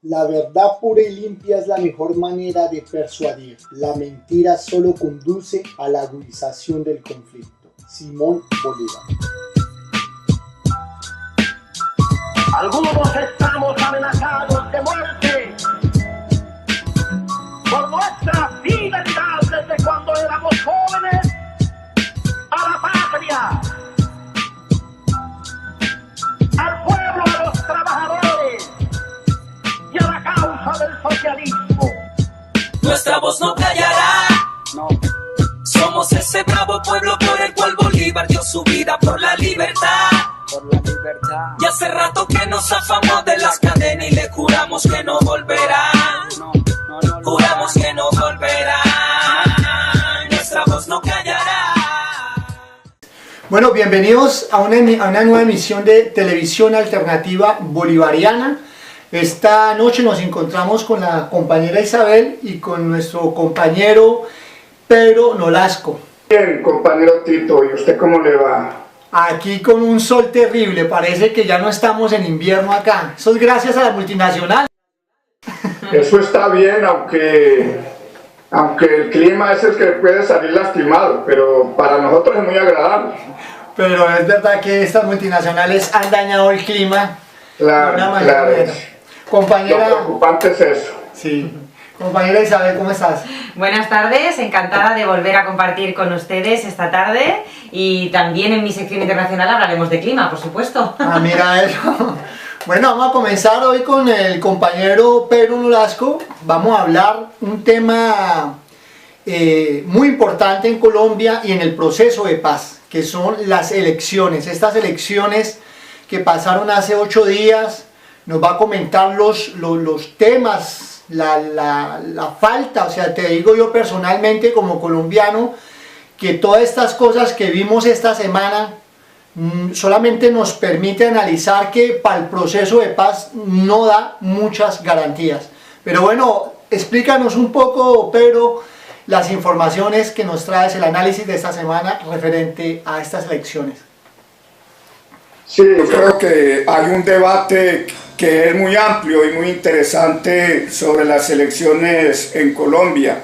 La verdad pura y limpia es la mejor manera de persuadir. La mentira solo conduce a la agudización del conflicto. Simón Bolívar. Algunos estamos amenazados de muerte por nuestra fidelidad desde cuando éramos jóvenes a la patria, al pueblo, a los trabajadores y a la causa del socialismo. Nuestra voz no callará. No. Somos ese bravo pueblo por el cual Bolívar dio su vida por la libertad. Por la libertad. Y hace rato que nos zafamos de las cadenas y le juramos que no volverá. Juramos que no volverá. Nuestra voz no callará. Bueno, bienvenidos a una nueva emisión de Televisión Alternativa Bolivariana. Esta noche nos encontramos con la compañera Isabel y con nuestro compañero Pedro Nolasco. Bien, compañero Tito, ¿y usted cómo le va? Aquí con un sol terrible, parece que ya no estamos en invierno acá. Eso es gracias a la multinacional. Eso está bien, aunque el clima es el que puede salir lastimado, pero para nosotros es muy agradable. Pero es verdad que estas multinacionales han dañado el clima de una manera. Compañera, lo preocupante es eso. Sí. Compañera Isabel, ¿cómo estás? Buenas tardes, encantada de volver a compartir con ustedes esta tarde y también en mi sección internacional hablaremos de clima, por supuesto. Ah, mira eso. Bueno, vamos a comenzar hoy con el compañero Pedro Nolasco. Vamos a hablar un tema muy importante en Colombia y en el proceso de paz, que son las elecciones. Estas elecciones que pasaron hace 8 días, nos va a comentar los temas, la falta, o sea, te digo yo personalmente como colombiano, que todas estas cosas que vimos esta semana solamente nos permite analizar que para el proceso de paz no da muchas garantías. Pero bueno, explícanos un poco, Pedro, las informaciones que nos traes, el análisis de esta semana referente a estas elecciones. Sí, yo creo que hay un debate que es muy amplio y muy interesante sobre las elecciones en Colombia.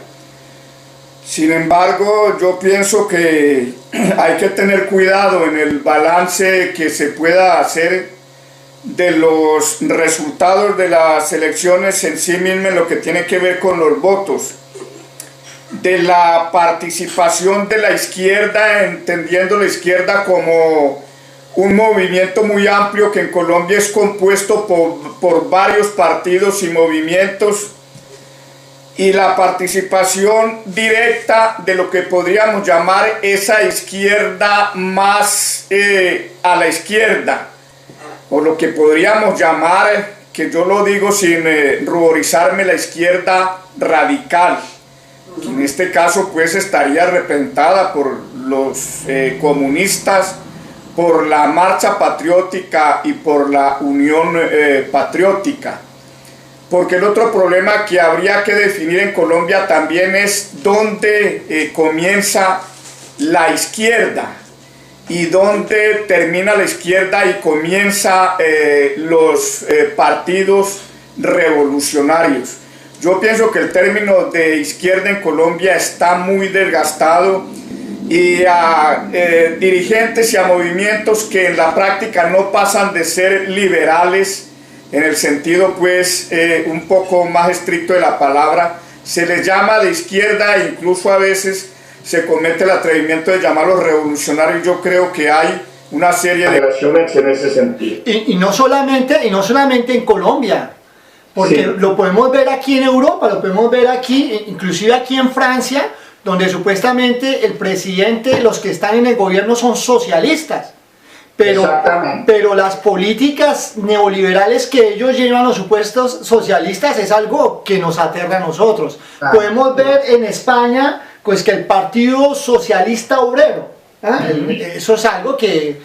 Sin embargo, yo pienso que hay que tener cuidado en el balance que se pueda hacer de los resultados de las elecciones en sí mismas, en lo que tiene que ver con los votos, de la participación de la izquierda, entendiendo la izquierda como un movimiento muy amplio que en Colombia es compuesto por varios partidos y movimientos, y la participación directa de lo que podríamos llamar esa izquierda más a la izquierda, o lo que podríamos llamar, que yo lo digo sin ruborizarme, la izquierda radical, que en este caso pues estaría representada por los comunistas, por la Marcha Patriótica y por la Unión Patriótica. Porque el otro problema que habría que definir en Colombia también es dónde comienza la izquierda y dónde termina la izquierda y comienza los partidos revolucionarios. Yo pienso que el término de izquierda en Colombia está muy desgastado, y a dirigentes y a movimientos que en la práctica no pasan de ser liberales, en el sentido pues un poco más estricto de la palabra, se les llama de izquierda e incluso a veces se comete el atrevimiento de llamarlos revolucionarios. Yo creo que hay una serie de relaciones en ese sentido. Y no solamente en Colombia, porque sí, lo podemos ver aquí en Europa, lo podemos ver aquí, inclusive aquí en Francia, donde supuestamente el presidente, los que están en el gobierno son socialistas, pero las políticas neoliberales que ellos llevan, los supuestos socialistas, es algo que nos aterra a nosotros. Podemos ver en España pues que el Partido Socialista Obrero, eso es algo que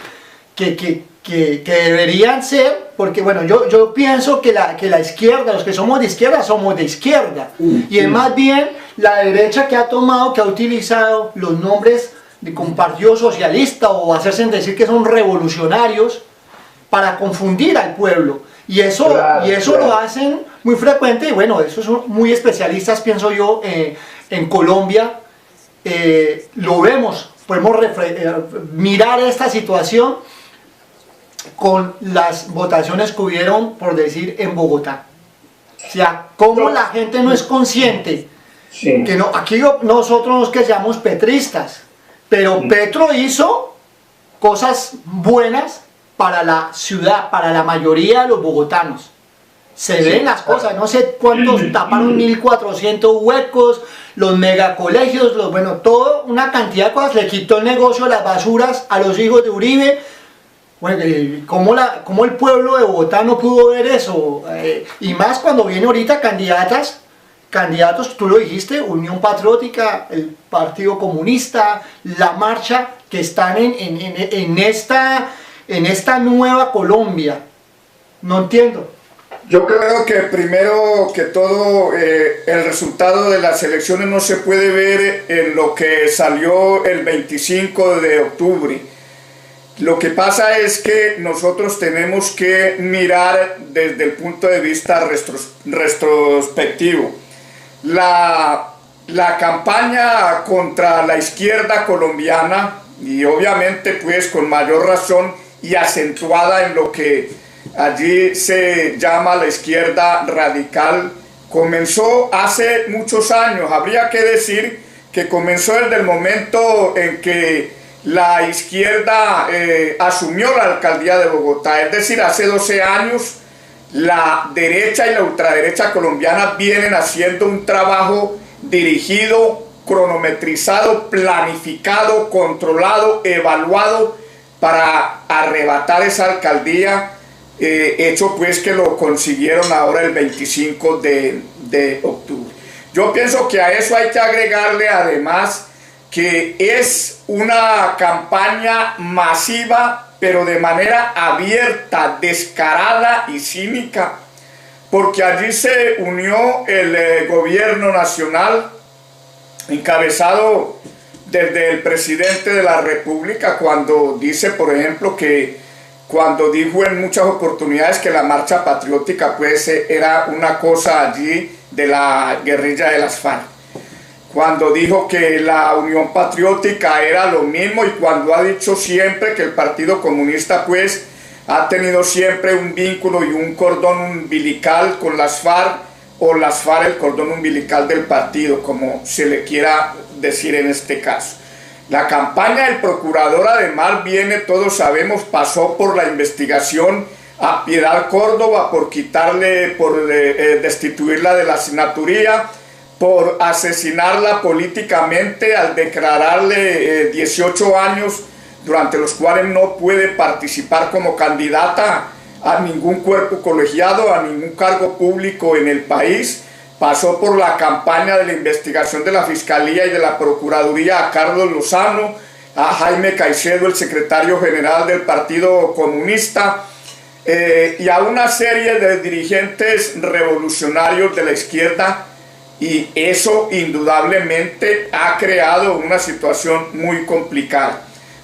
deberían ser, porque bueno, yo pienso que la izquierda, los que somos de izquierda, y es más bien la derecha que ha utilizado los nombres de un partido socialista o hacerse decir que son revolucionarios para confundir al pueblo, y eso lo hacen muy frecuente, y bueno, eso son muy especialistas, pienso yo, en Colombia. Lo vemos, podemos mirar esta situación con las votaciones que hubieron, por decir, en Bogotá. O sea, cómo la gente no es consciente, que no, aquí nosotros no es que seamos petristas, pero Petro hizo cosas buenas para la ciudad, para la mayoría de los bogotanos. Se ven las cosas, no sé cuántos taparon 1400 huecos, los megacolegios, bueno, todo, una cantidad de cosas. Le quitó el negocio de las basuras a los hijos de Uribe. Bueno, ¿cómo el pueblo de Bogotá no pudo ver eso? Y más cuando viene ahorita candidatos, tú lo dijiste, Unión Patriótica, el Partido Comunista, la Marcha, que están en esta nueva Colombia. No entiendo. Yo creo que primero que todo el resultado de las elecciones no se puede ver en lo que salió el 25 de octubre. Lo que pasa es que nosotros tenemos que mirar desde el punto de vista retrospectivo. La campaña contra la izquierda colombiana, y obviamente pues con mayor razón y acentuada en lo que allí se llama la izquierda radical, comenzó hace muchos años. Habría que decir que comenzó desde el momento en que la izquierda asumió la alcaldía de Bogotá, es decir, hace 12 años la derecha y la ultraderecha colombiana vienen haciendo un trabajo dirigido, cronometrizado, planificado, controlado, evaluado para arrebatar esa alcaldía, hecho pues que lo consiguieron ahora el 25 de octubre. Yo pienso que a eso hay que agregarle además que es una campaña masiva, pero de manera abierta, descarada y cínica, porque allí se unió el gobierno nacional, encabezado desde el presidente de la República, cuando dice, por ejemplo, cuando dijo en muchas oportunidades que la marcha patriótica pues era una cosa allí de la guerrilla de las FARC. Cuando dijo que la Unión Patriótica era lo mismo, y cuando ha dicho siempre que el Partido Comunista pues ha tenido siempre un vínculo y un cordón umbilical con las FARC, o las FARC el cordón umbilical del partido, como se le quiera decir en este caso. La campaña del procurador además viene, todos sabemos, pasó por la investigación a Piedad Córdoba por destituirla de la senaturía, por asesinarla políticamente al declararle 18 años durante los cuales no puede participar como candidata a ningún cuerpo colegiado, a ningún cargo público en el país. Pasó por la campaña de la investigación de la Fiscalía y de la Procuraduría a Carlos Lozano, a Jaime Caicedo, el secretario general del Partido Comunista, y a una serie de dirigentes revolucionarios de la izquierda, y eso indudablemente ha creado una situación muy complicada.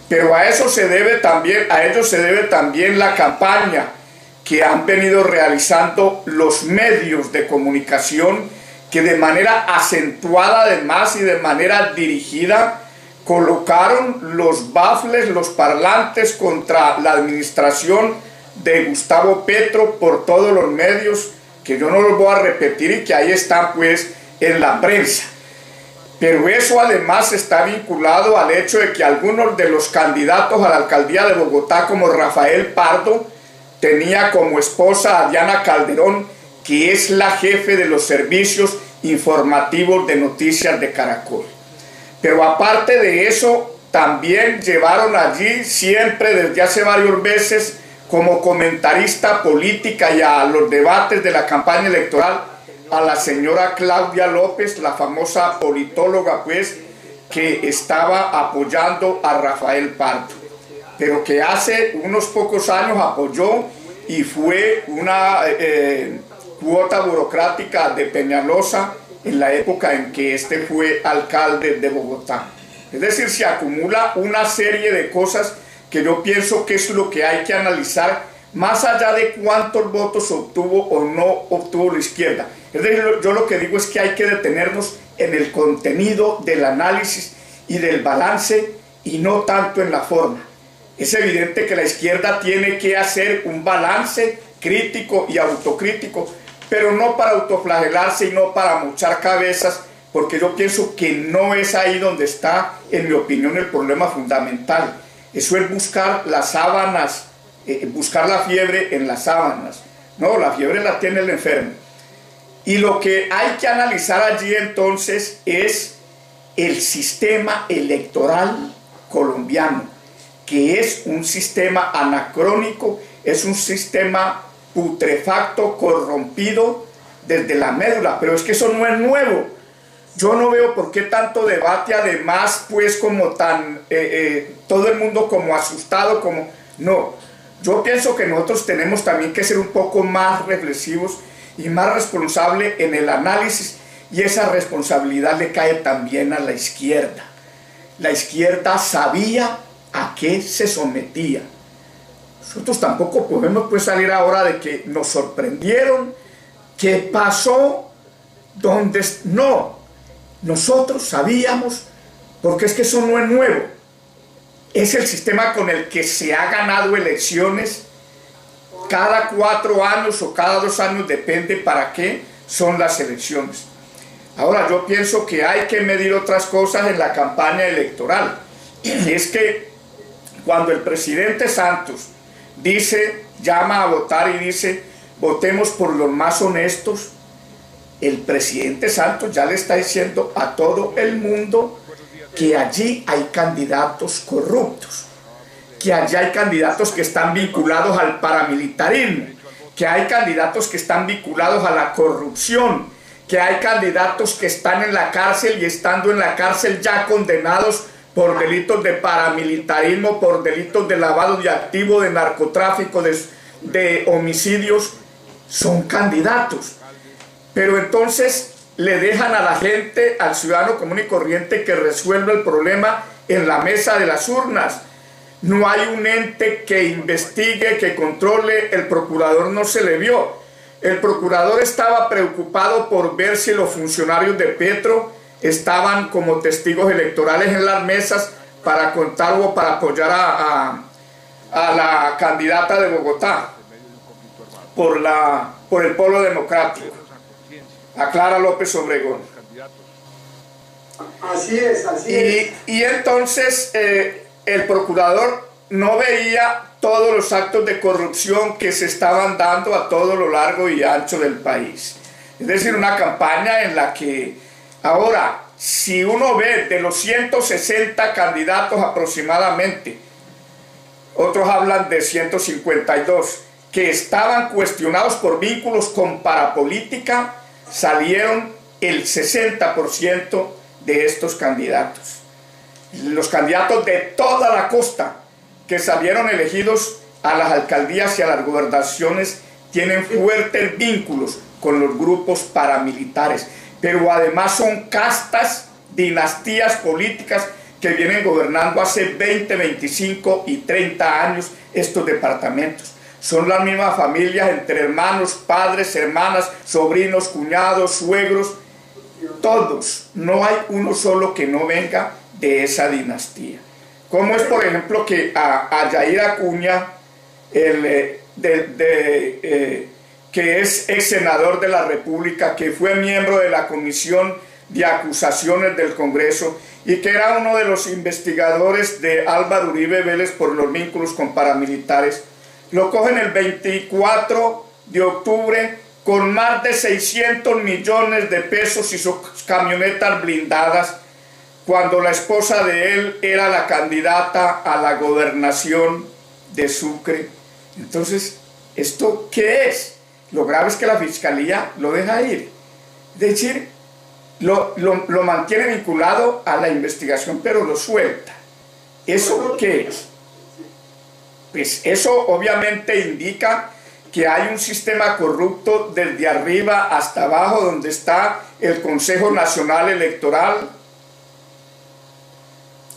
Pero a ellos se debe también la campaña que han venido realizando los medios de comunicación, que de manera acentuada además y de manera dirigida colocaron los bafles, los parlantes contra la administración de Gustavo Petro por todos los medios, que yo no los voy a repetir y que ahí están pues en la prensa. Pero eso además está vinculado al hecho de que algunos de los candidatos a la alcaldía de Bogotá, como Rafael Pardo, tenía como esposa a Diana Calderón, que es la jefe de los servicios informativos de noticias de Caracol. Pero aparte de eso, también llevaron allí siempre desde hace varios meses como comentarista política y a los debates de la campaña electoral a la señora Claudia López, la famosa politóloga pues, que estaba apoyando a Rafael Pardo, pero que hace unos pocos años apoyó y fue una cuota burocrática de Peñalosa en la época en que este fue alcalde de Bogotá. Es decir, se acumula una serie de cosas que yo pienso que es lo que hay que analizar más allá de cuántos votos obtuvo o no obtuvo la izquierda. Es decir, yo lo que digo es que hay que detenernos en el contenido del análisis y del balance y no tanto en la forma. Es evidente que la izquierda tiene que hacer un balance crítico y autocrítico, pero no para autoflagelarse y no para mochar cabezas, porque yo pienso que no es ahí donde está, en mi opinión, el problema fundamental. Eso es buscar las sábanas, buscar la fiebre en las sábanas. No, la fiebre la tiene el enfermo. Y lo que hay que analizar allí entonces es el sistema electoral colombiano, que es un sistema anacrónico, es un sistema putrefacto, corrompido desde la médula, pero es que eso no es nuevo. Yo no veo por qué tanto debate, además, pues como tan, todo el mundo como asustado, como, no. Yo pienso que nosotros tenemos también que ser un poco más reflexivos y más responsables en el análisis, y esa responsabilidad le cae también a la izquierda. La izquierda sabía a qué se sometía. Nosotros tampoco podemos pues salir ahora de que nos sorprendieron, que pasó donde no. Nosotros sabíamos, porque es que eso no es nuevo. Es el sistema con el que se ha ganado elecciones cada 4 años o cada 2 años, depende para qué son las elecciones. Ahora, yo pienso que hay que medir otras cosas en la campaña electoral. Y es que cuando el presidente Santos dice, llama a votar y dice, votemos por los más honestos, el presidente Santos ya le está diciendo a todo el mundo que allí hay candidatos corruptos, que allí hay candidatos que están vinculados al paramilitarismo, que hay candidatos que están vinculados a la corrupción, que hay candidatos que están en la cárcel y estando en la cárcel ya condenados por delitos de paramilitarismo, por delitos de lavado de activos, de narcotráfico, de homicidios, son candidatos. Pero entonces le dejan a la gente, al ciudadano común y corriente, que resuelva el problema en la mesa de las urnas. No hay un ente que investigue, que controle. El procurador no se le vio. El procurador estaba preocupado por ver si los funcionarios de Petro estaban como testigos electorales en las mesas para contar o para apoyar a la candidata de Bogotá por el Polo Democrático, a Clara López Obregón. Así es, así es. Y entonces el procurador no veía todos los actos de corrupción que se estaban dando a todo lo largo y ancho del país. Es decir, una campaña en la que ahora, si uno ve de los 160 candidatos aproximadamente, otros hablan de 152, que estaban cuestionados por vínculos con parapolítica, salieron el 60% de estos candidatos. Los candidatos de toda la costa que salieron elegidos a las alcaldías y a las gobernaciones tienen fuertes vínculos con los grupos paramilitares, pero además son castas, dinastías políticas que vienen gobernando hace 20, 25 y 30 años estos departamentos. Son las mismas familias entre hermanos, padres, hermanas, sobrinos, cuñados, suegros, todos. No hay uno solo que no venga de esa dinastía. Como es, por ejemplo, que a Yair Acuña, que es ex senador de la República, que fue miembro de la Comisión de Acusaciones del Congreso y que era uno de los investigadores de Álvaro Uribe Vélez por los vínculos con paramilitares, lo cogen el 24 de octubre con más de 600 millones de pesos y sus camionetas blindadas, cuando la esposa de él era la candidata a la gobernación de Sucre. Entonces, ¿esto qué es? Lo grave es que la fiscalía lo deja ir. Es decir, lo mantiene vinculado a la investigación, pero lo suelta. ¿Eso qué es? Pues eso obviamente indica que hay un sistema corrupto desde arriba hasta abajo, donde está el Consejo Nacional Electoral,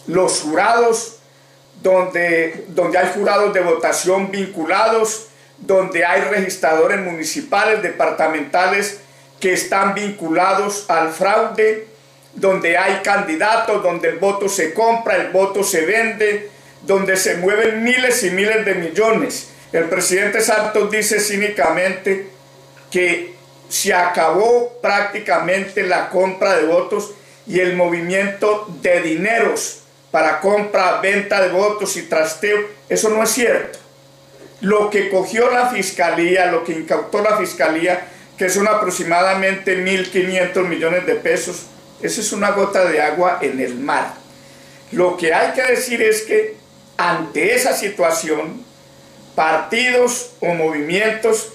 los jurados, donde hay jurados de votación vinculados, donde hay registradores municipales, departamentales que están vinculados al fraude, donde hay candidatos, donde el voto se compra, el voto se vende, donde se mueven miles y miles de millones. El presidente Santos dice cínicamente que se acabó prácticamente la compra de votos y el movimiento de dineros para compra, venta de votos y trasteo. Eso no es cierto. Lo que cogió la fiscalía, lo que incautó la fiscalía, que son aproximadamente 1.500 millones de pesos, eso es una gota de agua en el mar. Lo que hay que decir es que ante esa situación, partidos o movimientos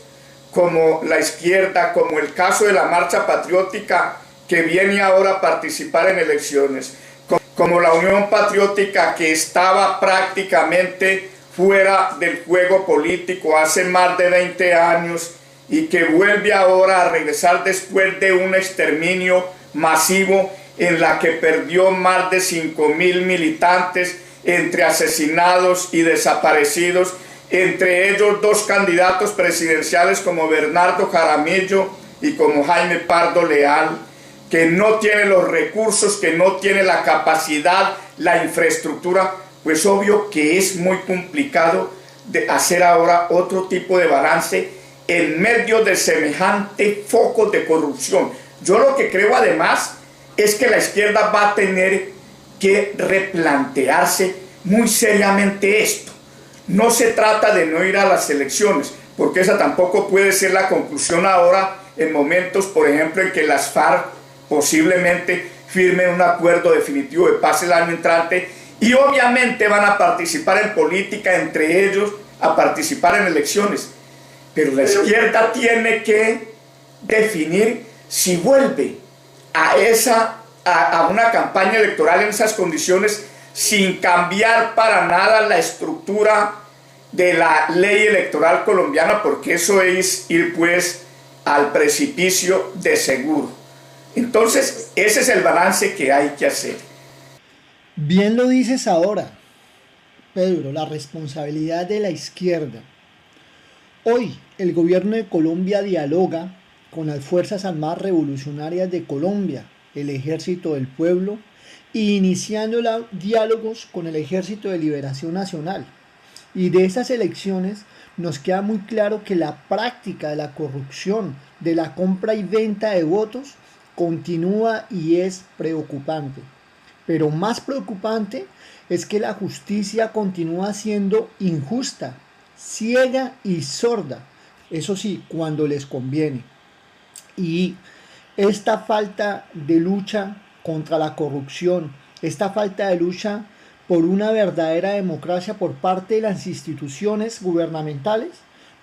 como la izquierda, como el caso de la Marcha Patriótica, que viene ahora a participar en elecciones, como la Unión Patriótica, que estaba prácticamente fuera del juego político hace más de 20 años y que vuelve ahora a regresar después de un exterminio masivo en la que perdió más de 5.000 militantes entre asesinados y desaparecidos, entre ellos 2 candidatos presidenciales como Bernardo Jaramillo y como Jaime Pardo Leal, que no tiene los recursos, que no tiene la capacidad, la infraestructura. Pues obvio que es muy complicado de hacer ahora otro tipo de balance en medio de semejante foco de corrupción. Yo lo que creo además es que la izquierda va a tener que replantearse muy seriamente esto. No se trata de no ir a las elecciones, porque esa tampoco puede ser la conclusión ahora en momentos, por ejemplo, en que las FARC posiblemente firmen un acuerdo definitivo de paz el año entrante y obviamente van a participar en política, entre ellos a participar en elecciones. Pero la izquierda tiene que definir si vuelve a una campaña electoral en esas condiciones sin cambiar para nada la estructura de la ley electoral colombiana, porque eso es ir pues al precipicio de seguro. Entonces ese es el balance que hay que hacer. Bien lo dices ahora, Pedro, la responsabilidad de la izquierda. Hoy el gobierno de Colombia dialoga con las Fuerzas Armadas Revolucionarias de Colombia, el Ejército del Pueblo, y iniciando diálogos con el Ejército de Liberación Nacional. Y de esas elecciones nos queda muy claro que la práctica de la corrupción, de la compra y venta de votos, continúa y es preocupante. Pero más preocupante es que la justicia continúa siendo injusta, ciega y sorda, eso sí, cuando les conviene. Y esta falta de lucha contra la corrupción, esta falta de lucha por una verdadera democracia por parte de las instituciones gubernamentales,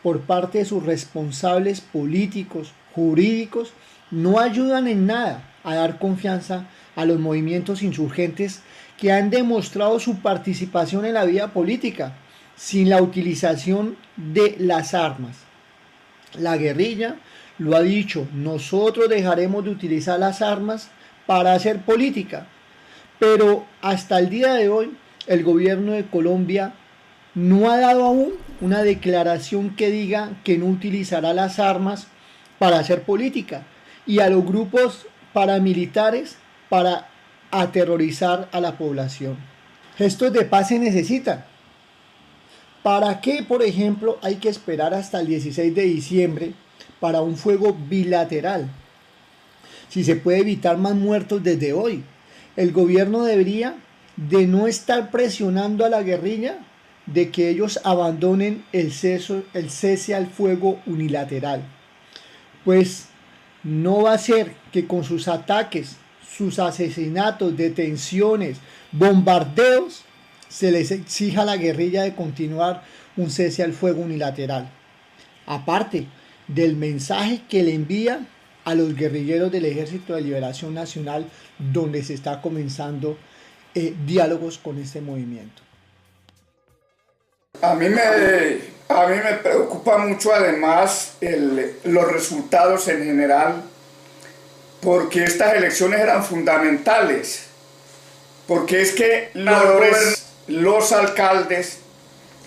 por parte de sus responsables políticos, jurídicos, no ayudan en nada a dar confianza a los movimientos insurgentes que han demostrado su participación en la vida política sin la utilización de las armas. La guerrilla lo ha dicho, nosotros dejaremos de utilizar las armas para hacer política, pero hasta el día de hoy el gobierno de Colombia no ha dado aún una declaración que diga que no utilizará las armas para hacer política y a los grupos paramilitares para aterrorizar a la población. Gestos de paz se necesitan. ¿Para qué, por ejemplo, hay que esperar hasta el 16 de diciembre para un fuego bilateral? Si se puede evitar más muertos desde hoy, el gobierno debería de no estar presionando a la guerrilla de que ellos abandonen el cese al fuego unilateral. Pues no va a ser que con sus ataques, sus asesinatos, detenciones, bombardeos, se les exija a la guerrilla de continuar un cese al fuego unilateral. Aparte del mensaje que le envía a los guerrilleros del Ejército de Liberación Nacional, donde se está comenzando diálogos con este movimiento. A mí me preocupa mucho además los resultados en general, porque estas elecciones eran fundamentales, porque es que los alcaldes,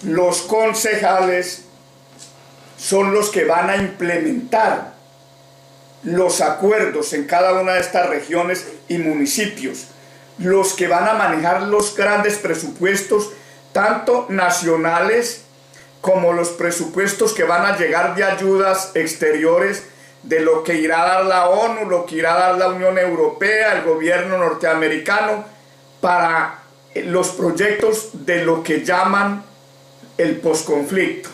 los concejales son los que van a implementar los acuerdos en cada una de estas regiones y municipios, los que van a manejar los grandes presupuestos, tanto nacionales como los presupuestos que van a llegar de ayudas exteriores, de lo que irá a dar la ONU, lo que irá a dar la Unión Europea, el gobierno norteamericano, para los proyectos de lo que llaman el posconflicto.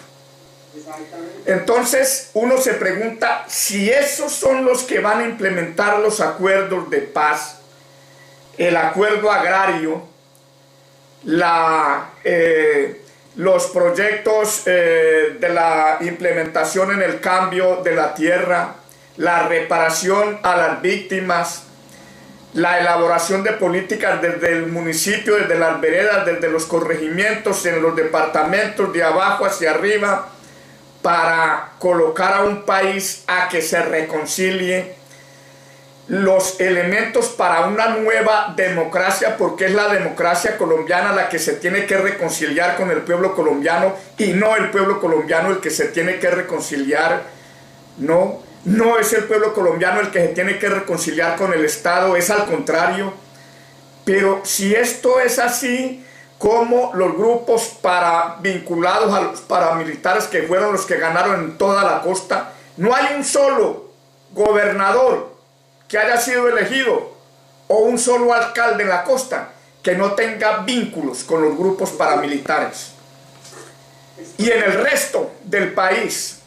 Entonces uno se pregunta si esos son los que van a implementar los acuerdos de paz, el acuerdo agrario, los proyectos de la implementación en el cambio de la tierra, la reparación a las víctimas, la elaboración de políticas desde el municipio, desde las veredas, desde los corregimientos, en los departamentos de abajo hacia arriba, para colocar a un país a que se reconcilie, los elementos para una nueva democracia, porque es la democracia colombiana la que se tiene que reconciliar con el pueblo colombiano y no el pueblo colombiano el que se tiene que reconciliar. No es el pueblo colombiano el que se tiene que reconciliar con el Estado, es al contrario. Pero si esto es así, como los grupos vinculados a los paramilitares, que fueron los que ganaron en toda la costa, no hay un solo gobernador que haya sido elegido o un solo alcalde en la costa que no tenga vínculos con los grupos paramilitares. Y en el resto del país,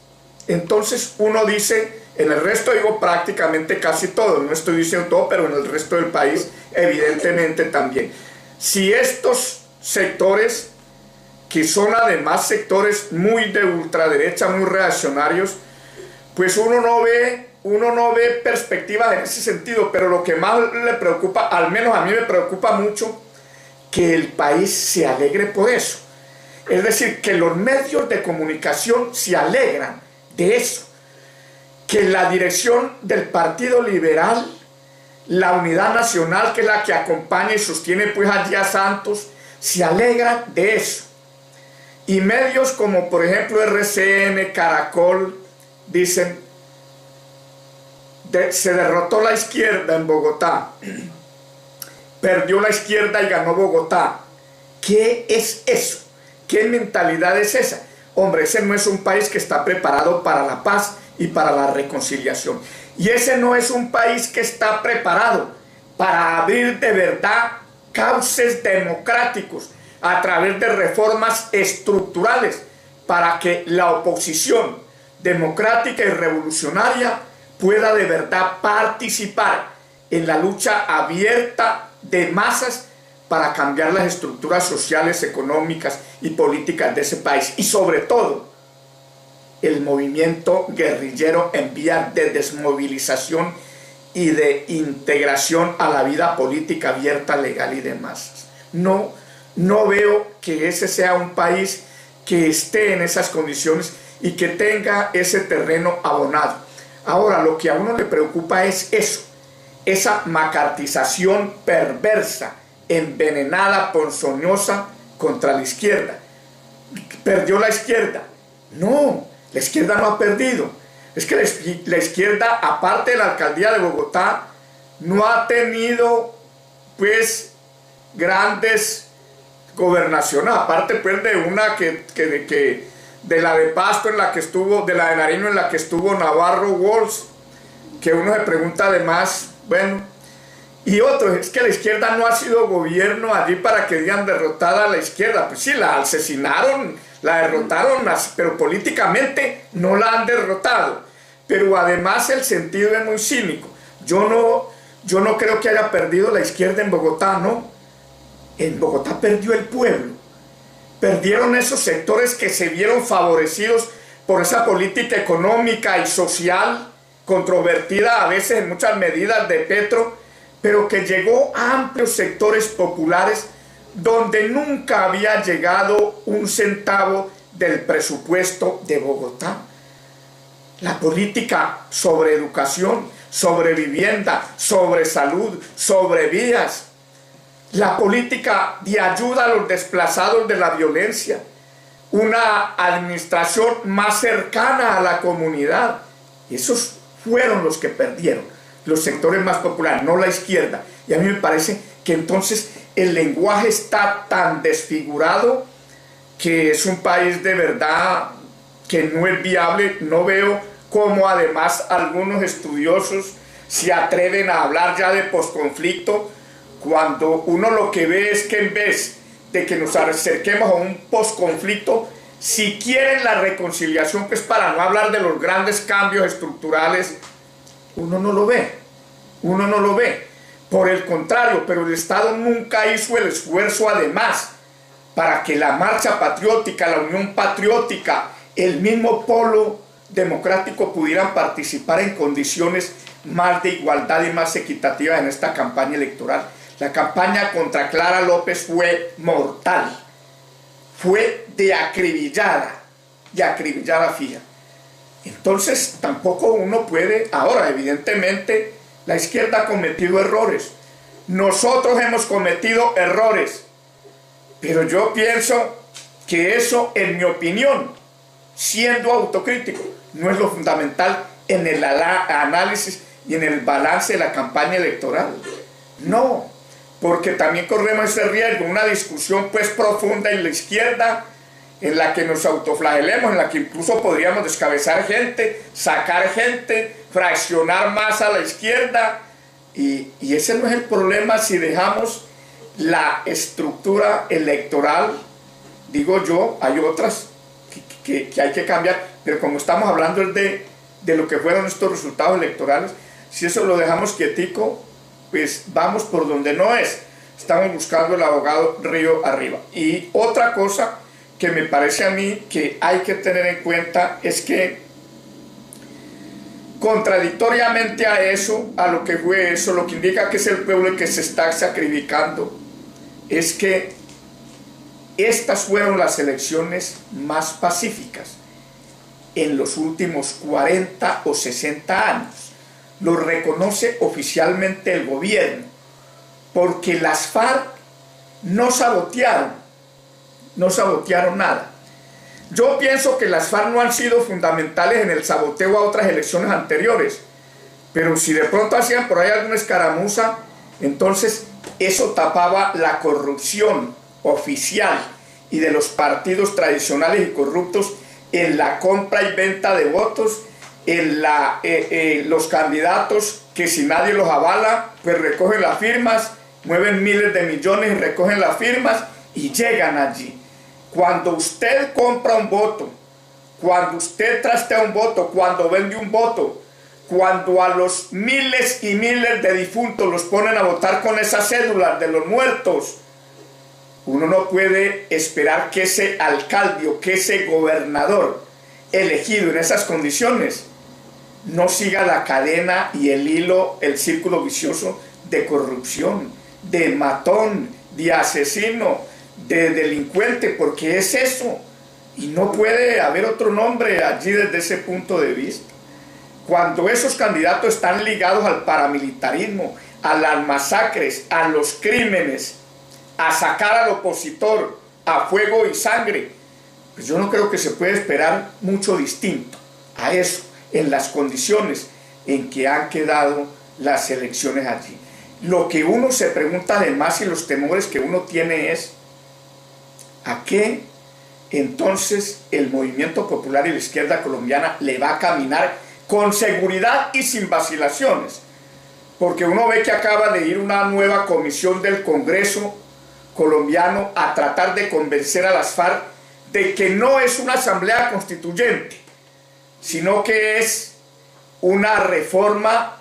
entonces uno dice, en el resto digo prácticamente casi todo, no estoy diciendo todo, pero en el resto del país evidentemente también. Si estos sectores, que son además sectores muy de ultraderecha, muy reaccionarios, pues uno no ve perspectivas en ese sentido. Pero lo que más le preocupa, al menos a mí me preocupa mucho, que el país se alegre por eso. Es decir, que los medios de comunicación se alegran de eso, que la dirección del Partido Liberal, la Unidad Nacional, que es la que acompaña y sostiene pues allí a Santos, se alegra de eso. Y medios como por ejemplo RCN, Caracol, dicen, se derrotó la izquierda en Bogotá, perdió la izquierda y ganó Bogotá. ¿Qué es eso? ¿Qué mentalidad es esa? Hombre, ese no es un país que está preparado para la paz y para la reconciliación. Y ese no es un país que está preparado para abrir de verdad cauces democráticos a través de reformas estructurales para que la oposición democrática y revolucionaria pueda de verdad participar en la lucha abierta de masas para cambiar las estructuras sociales, económicas y políticas de ese país. Y sobre todo, el movimiento guerrillero en vía de desmovilización y de integración a la vida política abierta, legal y de masas. No veo que ese sea un país que esté en esas condiciones y que tenga ese terreno abonado. Ahora, lo que a uno le preocupa es eso, esa macartización perversa, envenenada, ponzoñosa contra la izquierda. ¿Perdió la izquierda? No, la izquierda no ha perdido. Es que la izquierda, aparte de la alcaldía de Bogotá, no ha tenido pues grandes gobernaciones, aparte pues de una de la de Pasto en la que estuvo, de la de Nariño en la que estuvo Navarro Walls, que uno se pregunta además, bueno, y otro, es que la izquierda no ha sido gobierno allí para que digan derrotada a la izquierda. Pues sí, la asesinaron, la derrotaron, pero políticamente no la han derrotado. Pero además el sentido es muy cínico. Yo no creo que haya perdido la izquierda en Bogotá, no. En Bogotá perdió el pueblo. Perdieron esos sectores que se vieron favorecidos por esa política económica y social, controvertida a veces en muchas medidas de Petro, pero que llegó a amplios sectores populares donde nunca había llegado un centavo del presupuesto de Bogotá. La política sobre educación, sobre vivienda, sobre salud, sobre vías, la política de ayuda a los desplazados de la violencia, una administración más cercana a la comunidad. Esos fueron los que perdieron, los sectores más populares, no la izquierda. Y a mí me parece que entonces el lenguaje está tan desfigurado que es un país de verdad que no es viable. No veo cómo además algunos estudiosos se atreven a hablar ya de posconflicto, cuando uno lo que ve es que en vez de que nos acerquemos a un posconflicto, si quieren la reconciliación, pues para no hablar de los grandes cambios estructurales, uno no lo ve, uno no lo ve. Por el contrario, pero el Estado nunca hizo el esfuerzo además para que la marcha patriótica, la unión patriótica, el mismo polo democrático pudieran participar en condiciones más de igualdad y más equitativas en esta campaña electoral. La campaña contra Clara López fue mortal, fue de acribillada fija. Entonces tampoco uno puede, ahora evidentemente la izquierda ha cometido errores, nosotros hemos cometido errores, pero yo pienso que eso, en mi opinión, siendo autocrítico, no es lo fundamental en el análisis y en el balance de la campaña electoral. No, porque también corremos ese riesgo, una discusión pues profunda en la izquierda, en la que nos autoflagelemos, en la que incluso podríamos descabezar gente, sacar gente, fraccionar más a la izquierda, y ese no es el problema si dejamos la estructura electoral. Digo yo, hay otras que hay que cambiar, pero como estamos hablando es de lo que fueron estos resultados electorales, si eso lo dejamos quietico, pues vamos por donde no es. Estamos buscando el abogado río arriba. Y otra cosa que me parece a mí que hay que tener en cuenta es que, contradictoriamente a eso, a lo que fue eso, lo que indica que es el pueblo el que se está sacrificando, es que estas fueron las elecciones más pacíficas en los últimos 40 o 60 años. Lo reconoce oficialmente el gobierno, porque las FARC no sabotearon nada. Yo pienso que las FARC no han sido fundamentales en el saboteo a otras elecciones anteriores, pero si de pronto hacían por ahí alguna escaramuza, entonces eso tapaba la corrupción oficial y de los partidos tradicionales y corruptos en la compra y venta de votos, en los candidatos que si nadie los avala, pues recogen las firmas, mueven miles de millones y recogen las firmas y llegan allí. Cuando usted compra un voto, cuando usted trastea un voto, cuando vende un voto, cuando a los miles y miles de difuntos los ponen a votar con esas cédulas de los muertos, uno no puede esperar que ese alcalde o que ese gobernador elegido en esas condiciones no siga la cadena y el hilo, el círculo vicioso de corrupción, de matón, de asesino, de delincuente, porque es eso, y no puede haber otro nombre allí desde ese punto de vista. Cuando esos candidatos están ligados al paramilitarismo, a las masacres, a los crímenes, a sacar al opositor a fuego y sangre, pues yo no creo que se pueda esperar mucho distinto a eso en las condiciones en que han quedado las elecciones allí. Lo que uno se pregunta además y los temores que uno tiene es ¿a qué entonces el movimiento popular y la izquierda colombiana le va a caminar con seguridad y sin vacilaciones? Porque uno ve que acaba de ir una nueva comisión del Congreso colombiano a tratar de convencer a las FARC de que no es una asamblea constituyente, sino que es una reforma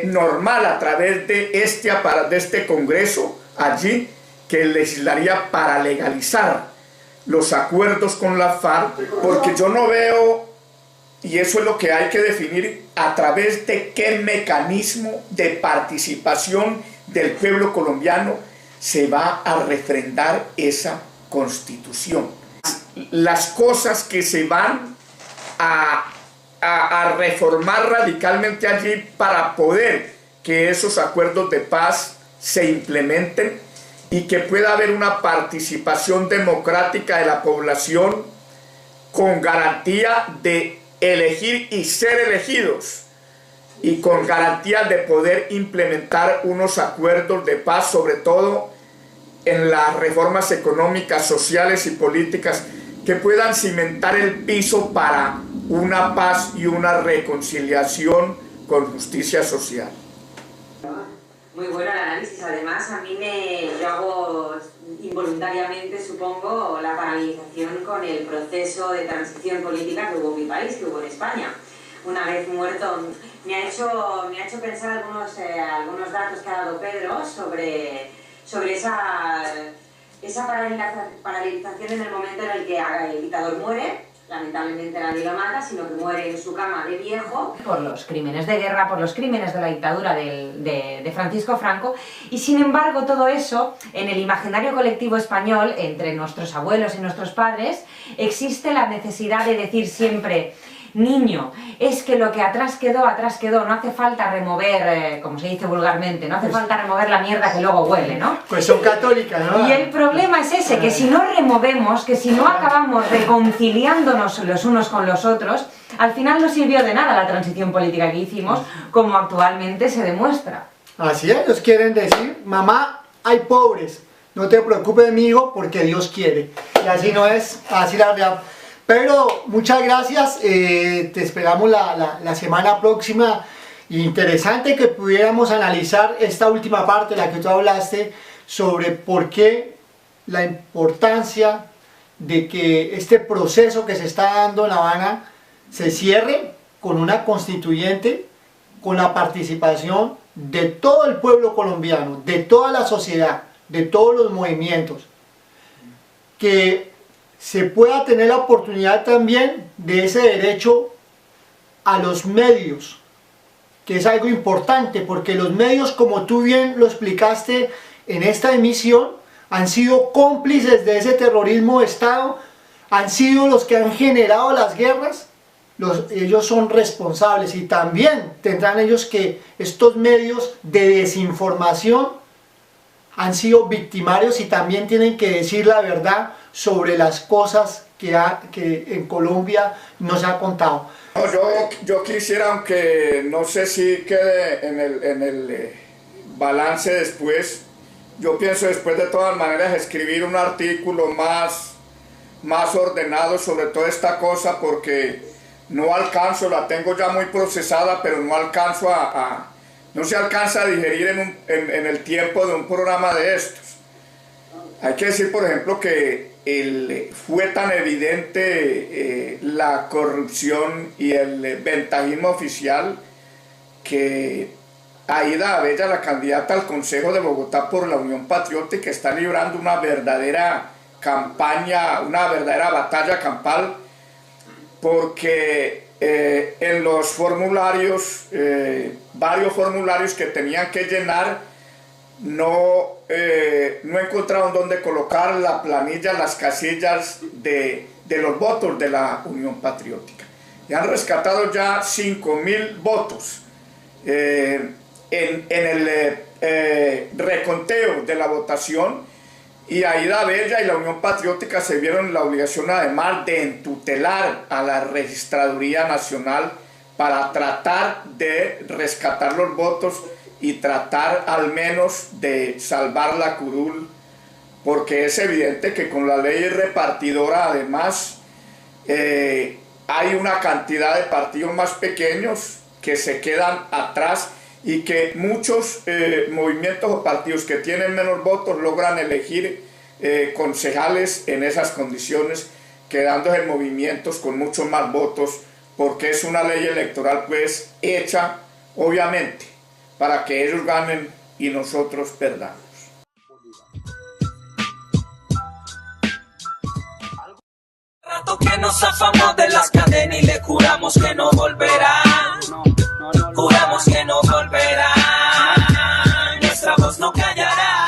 normal a través de este Congreso allí, que legislaría para legalizar los acuerdos con la FARC, porque yo no veo, y eso es lo que hay que definir, a través de qué mecanismo de participación del pueblo colombiano se va a refrendar esa constitución. Las cosas que se van a reformar radicalmente allí para poder que esos acuerdos de paz se implementen y que pueda haber una participación democrática de la población con garantía de elegir y ser elegidos, y con garantía de poder implementar unos acuerdos de paz, sobre todo en las reformas económicas, sociales y políticas que puedan cimentar el piso para una paz y una reconciliación con justicia social. Muy bueno el análisis. Además, yo hago involuntariamente, supongo, la paralelización con el proceso de transición política que hubo en mi país, que hubo en España. Una vez muerto, me ha hecho pensar algunos datos que ha dado Pedro sobre esa paralelización en el momento en el que el dictador muere. Lamentablemente nadie lo mata, sino que muere en su cama de viejo por los crímenes de guerra, por los crímenes de la dictadura de Francisco Franco. Y sin embargo, todo eso, en el imaginario colectivo español, entre nuestros abuelos y nuestros padres, existe la necesidad de decir siempre: niño, es que lo que atrás quedó, no hace falta remover, como se dice vulgarmente, no hace falta remover la mierda que luego huele, ¿no? Pues son católicas, ¿no? Y el problema es ese, que si no removemos, que si no acabamos reconciliándonos los unos con los otros, al final no sirvió de nada la transición política que hicimos, como actualmente se demuestra. Así es, ellos quieren decir: mamá, hay pobres, no te preocupes, amigo, porque Dios quiere. Y así no es, así la realidad. Pero muchas gracias, te esperamos la semana próxima. Interesante que pudiéramos analizar esta última parte, la que tú hablaste, sobre por qué la importancia de que este proceso que se está dando en La Habana se cierre con una constituyente, con la participación de todo el pueblo colombiano, de toda la sociedad, de todos los movimientos, que se pueda tener la oportunidad también de ese derecho a los medios, que es algo importante, porque los medios, como tú bien lo explicaste en esta emisión, han sido cómplices de ese terrorismo de Estado, han sido los que han generado las guerras, ellos son responsables, y también tendrán ellos que estos medios de desinformación han sido victimarios y también tienen que decir la verdad sobre las cosas que en Colombia nos ha contado. No, yo quisiera, aunque no sé si quede en el balance después, yo pienso después de todas maneras escribir un artículo más ordenado sobre toda esta cosa, porque no alcanzo, la tengo ya muy procesada, pero no alcanzo no se alcanza a digerir en el tiempo de un programa de estos. Hay que decir, por ejemplo, que fue tan evidente la corrupción y el ventajismo oficial que Aída Abella, la candidata al Consejo de Bogotá por la Unión Patriótica, está librando una verdadera campaña, una verdadera batalla campal, porque en los formularios, varios formularios que tenían que llenar, no encontraron dónde colocar la planilla, las casillas de los votos de la Unión Patriótica. Y han rescatado ya 5.000 votos en el reconteo de la votación, y Aída Abella y la Unión Patriótica se vieron en la obligación, además, de entutelar a la Registraduría Nacional para tratar de rescatar los votos y tratar al menos de salvar la curul, porque es evidente que con la ley repartidora, además, hay una cantidad de partidos más pequeños que se quedan atrás, y que muchos movimientos o partidos que tienen menos votos logran elegir concejales en esas condiciones, quedándose movimientos con muchos más votos, porque es una ley electoral pues hecha obviamente para que ellos ganen y nosotros perdamos. Rato que nos zafamos de las cadenas y le juramos que no volverá. Juramos que no volverá. Nuestra voz no callará.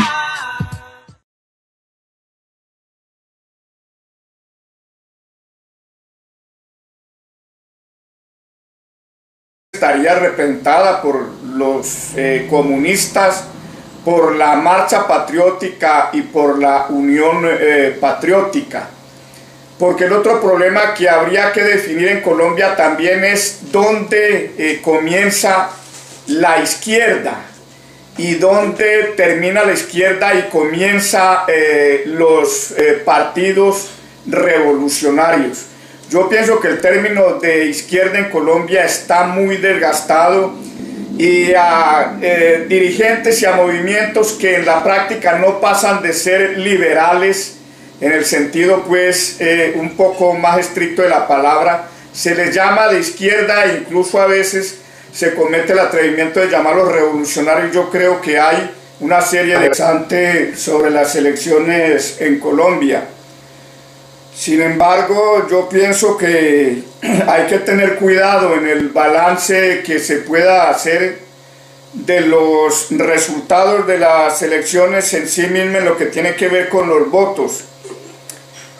Estaría representada por los comunistas, por la marcha patriótica y por la unión patriótica. Porque el otro problema que habría que definir en Colombia también es dónde comienza la izquierda y dónde termina la izquierda y comienza los partidos revolucionarios. Yo pienso que el término de izquierda en Colombia está muy desgastado y a dirigentes y a movimientos que en la práctica no pasan de ser liberales en el sentido pues un poco más estricto de la palabra, se les llama de izquierda e incluso a veces se comete el atrevimiento de llamarlos revolucionarios. Yo creo que hay una serie de interesantes sobre las elecciones en Colombia. Sin embargo, yo pienso que hay que tener cuidado en el balance que se pueda hacer de los resultados de las elecciones en sí mismas, en lo que tiene que ver con los votos,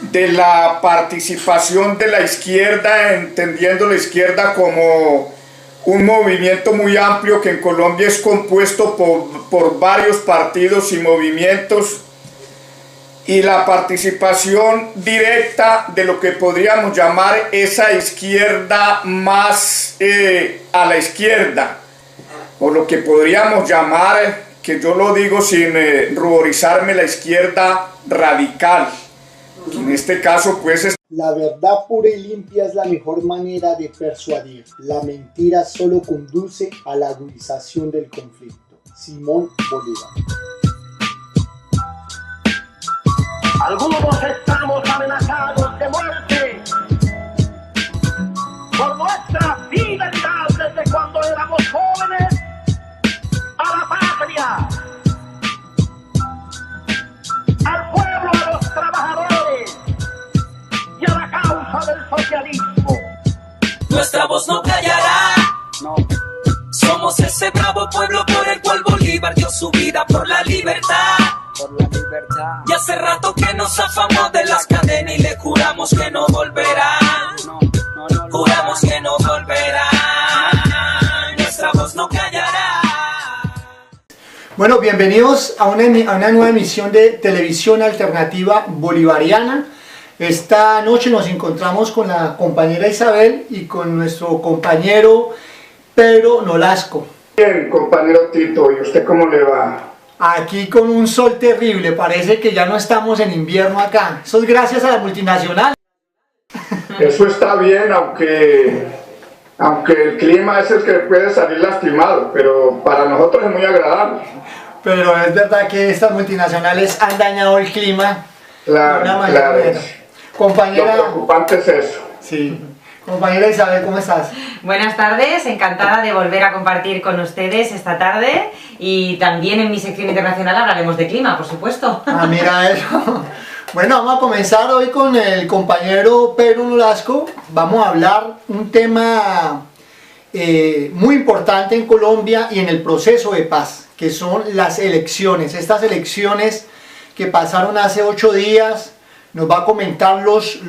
de la participación de la izquierda, entendiendo la izquierda como un movimiento muy amplio que en Colombia es compuesto por varios partidos y movimientos, y la participación directa de lo que podríamos llamar esa izquierda más a la izquierda, o lo que podríamos llamar, que yo lo digo sin ruborizarme, la izquierda radical. En este caso pues es... La verdad pura y limpia es la mejor manera de persuadir. La mentira solo conduce a la agudización del conflicto. Simón Bolívar. Algunos estamos amenazados de muerte por nuestra fidelidad desde cuando éramos jóvenes a la patria, al pueblo, a los trabajadores y a la causa del socialismo. Nuestra voz no callará. Somos ese bravo pueblo por el cual Bolívar dio su vida por la libertad. Y hace rato que nos zafamos de las cadenas y le juramos que no volverá. Juramos que no volverá. Nuestra voz no callará. Bueno, bienvenidos a una nueva emisión de Televisión Alternativa Bolivariana. Esta noche nos encontramos con la compañera Isabel y con nuestro compañero Pedro Nolasco. Bien, compañero Tito, ¿y usted cómo le va? Aquí con un sol terrible, parece que ya no estamos en invierno acá. Eso es gracias a la multinacional. Eso está bien, aunque el clima es el que puede salir lastimado, pero para nosotros es muy agradable. Pero es verdad que estas multinacionales han dañado el clima de una manera. Claro. Compañera... Lo preocupante es eso. Sí. Compañera Isabel, ¿cómo estás? Buenas tardes, encantada de volver a compartir con ustedes esta tarde y también en mi sección internacional hablaremos de clima, por supuesto. Ah, mira eso. Bueno, vamos a comenzar hoy con el compañero Pedro Nolasco. Vamos a hablar un tema muy importante en Colombia y en el proceso de paz, que son las elecciones. Estas elecciones que pasaron hace 8 días, nos va a comentar los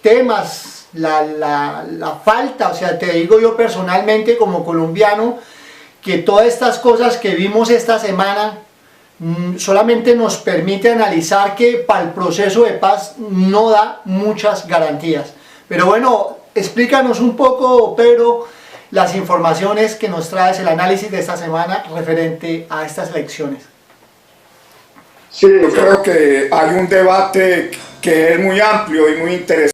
temas, la falta, o sea, te digo yo personalmente como colombiano, que todas estas cosas que vimos esta semana solamente nos permite analizar que para el proceso de paz no da muchas garantías. Pero bueno, explícanos un poco, Pedro, las informaciones que nos traes, el análisis de esta semana referente a estas elecciones. Sí, yo creo que hay un debate que es muy amplio y muy interesante.